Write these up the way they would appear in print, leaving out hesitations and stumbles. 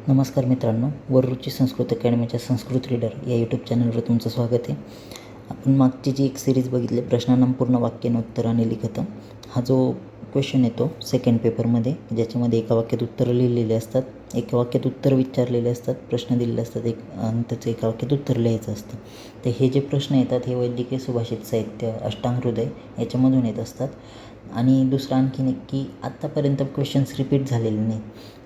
नमस्कार मित्रांनो, वरुची संस्कृत अकॅडमीच्या संस्कृत रीडर या यूट्यूब चॅनलवर तुमचं स्वागत आहे. आपण मागची जी एक सिरीज बघितली प्रश्नांना पूर्ण वाक्याने उत्तर आणि लिखित, हा जो क्वेश्चन येतो सेकंड पेपरमध्ये, ज्याच्यामध्ये एका वाक्यात उत्तरं लिहिलेले असतात, एका वाक्यात उत्तर विचारलेले असतात, प्रश्न दिलेले असतात आणि त्याचं एका वाक्यात उत्तर लिहायचं असतं. तर हे जे प्रश्न येतात हे वैद्यकीय सुभाषित साहित्य अष्टांग हृदय याच्यामधून येत असतात. आणि दुसरं आणखीन एक की आत्तापर्यंत क्वेश्चन्स रिपीट झालेले नाही.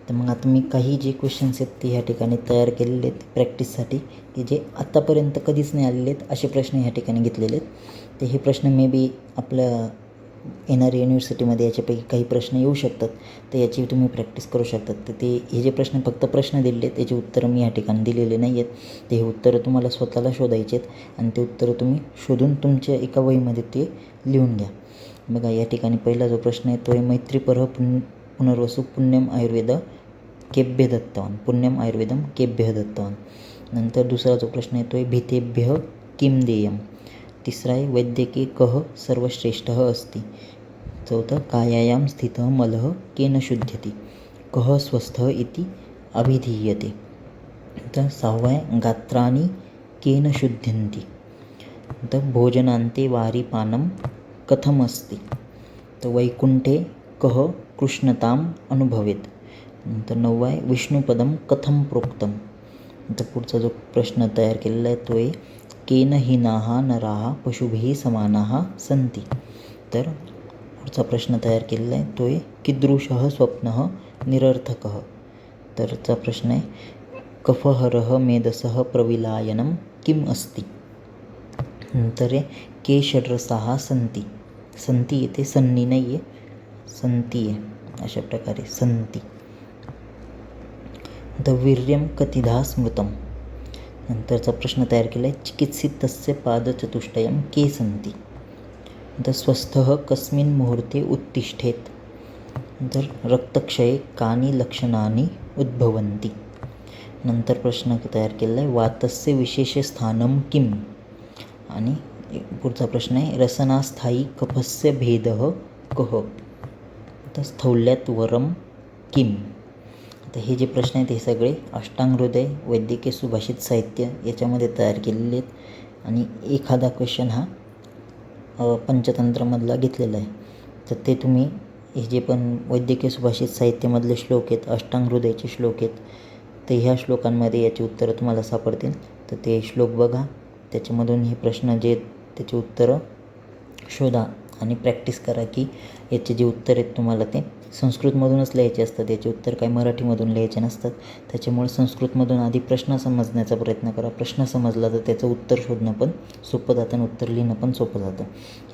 तर मग आता मी काही जे क्वेश्चन्स आहेत ते ह्या ठिकाणी तयार केलेले आहेत प्रॅक्टिससाठी, की जे आत्तापर्यंत कधीच नाही आलेले आहेत असे प्रश्न ह्या ठिकाणी घेतलेले आहेत. तर हे प्रश्न मे बी आपल्या येणाऱ्या युनिव्हर्सिटीमध्ये याच्यापैकी काही प्रश्न येऊ शकतात. तर याची तुम्ही प्रॅक्टिस करू शकतात. तर ते हे जे फक्त प्रश्न दिलेले आहेत त्याची उत्तरं मी ह्या ठिकाणी दिलेले नाही आहेत. ते हे उत्तरं तुम्हाला स्वतःला शोधायचे आहेत आणि ते उत्तरं तुम्ही शोधून तुमच्या एका वहीमध्ये ते लिहून घ्या. बघा, या ठिकाणी पहिला जो प्रश्न आहे तो आहे मैत्रीपरः पुनर्वसु पुण्यम आयुर्वेद केभ्य दत्तवान. पुण्यम आयुर्वेदम केभ्य दत्तवान. नंतर दुसरा जो प्रश्न आहे तो आहे भीतेभ्यः किम देयम. तिसरा आहे वैद्यके कः सर्वश्रेष्ठः अस्ति. चौथं कायायाम स्थितः मलः केन शुध्यति. कः स्वस्थः इति अभिधीयते. तर सहावा आहे गात्राणि केन शुध्यन्ति. तर भोजनान्ते वारी पानम कथम अस्ति. तर वैकुंठे कः कृष्णताम अनुभवेत. नंतर 9 आहे विष्णुपदम कथम प्रोक्तम. तर पुढचा जो प्रश्न तयार केलेला आहे तो आहे केन हीनाः नराः पशुभिः समानाः सन्ति. तर पुढचा प्रश्न तयार केलेला आहे तो आहे कीदृशः स्वप्नः निरर्थकः. तरचा प्रश्न आहे कफहरः मेधसः प्रविलायनम किम अस्ति. नंतर आहे के षड्रसाः सन्ति. सन्ति येते सन्नी नाही आहे, सन्ति आहे, अशा प्रकारे सन्ति. द वीर्यम कतिधा स्मृतम. नंतरचा प्रश्न तयार केला आहे चिकित्सित तस्य पादचतुष्टयम के सन्ति. द स्वस्थः कस्मिन् मुहूर्ते उत्तिष्ठेत. तर रक्तक्षये कानि लक्षणानि उद्भवन्ति. नंतर प्रश्न तयार केला आहे वातस्य विशेषस्थानं किम. आणि पुढचा प्रश्न आहे रसनास्थायी कफस्य भेदः कः. तर स्थौल्यात वरम किम. तर हे जे प्रश्न आहेत हे सगळे अष्टांग हृदय वैद्यकीय सुभाषित साहित्य याच्यामध्ये तयार केलेले आहेत. आणि एखादा क्वेश्चन हा पंचतंत्रमधला घेतलेला आहे. तर ते तुम्ही हे जे पण वैद्यकीय सुभाषित साहित्यामधले श्लोक आहेत, अष्टांग हृदयचे श्लोक आहेत, ते ह्या श्लोकांमध्ये याची उत्तरं तुम्हाला सापडतील. तर ते श्लोक बघा, त्याच्यामधून हे प्रश्न जे त्याची उत्तरं शोधा आणि प्रॅक्टिस करा की याचे जे उत्तर आहेत तुम्हाला ते संस्कृतमधूनच लिहायचे असतात. याचे उत्तर काय मराठीमधून लिहायचे नसतात. त्याच्यामुळे संस्कृतमधून आधी प्रश्न समजण्याचा प्रयत्न करा. प्रश्न समजला तर त्याचं उत्तर शोधणं पण सोपं जातं आणि उत्तर लिहिणं पण सोपं जातं.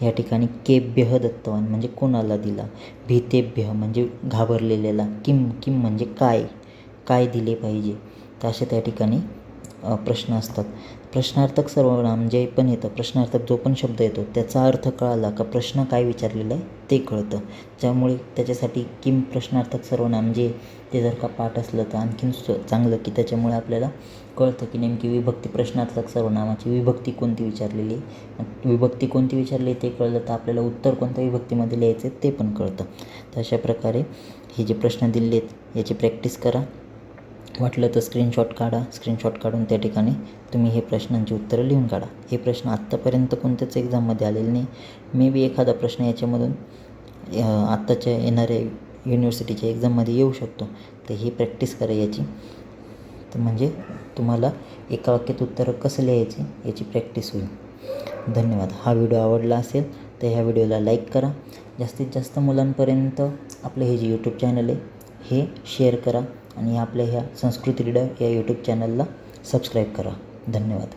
या ठिकाणी केभ्यः दत्तवान म्हणजे कोणाला दिला, भीतेभ्यः म्हणजे घाबरलेल्याला, किम म्हणजे काय दिले पाहिजे. तर असे त्या ठिकाणी प्रश्न असतात. प्रश्नार्थक सर्वनाम जे पण येतं, प्रश्नार्थक जो पण शब्द येतो त्याचा अर्थ कळाला का प्रश्न काय विचारलेला आहे ते कळतं. त्यामुळे त्याच्यासाठी किम प्रश्नार्थक सर्वनाम जे ते जर का पाठ असलं तर आणखीन चांगलं, की त्याच्यामुळे आपल्याला कळतं की नेमकी विभक्ती प्रश्नार्थक सर्वनामाची विभक्ती कोणती विचारलेली आहे. विभक्ती कोणती विचारली ते कळलं तर आपल्याला उत्तर कोणत्या विभक्तीमध्ये लिहायचं ते पण कळतं. तर अशा प्रकारे हे जे प्रश्न दिले आहेत याची प्रॅक्टिस करा. वाटलं तर स्क्रीनशॉट काढा. स्क्रीनशॉट काढून त्या ठिकाणी तुम्ही हे प्रश्नांची उत्तरं लिहून काढा. हे प्रश्न आत्तापर्यंत कोणत्याच एक्झाममध्ये आलेले नाही. मे बी एखादा प्रश्न याच्यामधून आत्ताच्या येणाऱ्या युनिव्हर्सिटीच्या एक्झाममध्ये येऊ शकतो. तर ही प्रॅक्टिस करा याची. तर म्हणजे तुम्हाला एका वाक्यात उत्तरं कसं लिहायचे याची प्रॅक्टिस होईल. धन्यवाद. हा व्हिडिओ आवडला असेल तर ह्या व्हिडिओला लाईक करा. जास्तीत जास्त मुलांपर्यंत आपलं हे जे यूट्यूब चॅनल आहे हे शेअर करा आणि आपल्या ह्या संस्कृत रीडर या यूट्यूब चॅनलला सबस्क्राईब करा. धन्यवाद.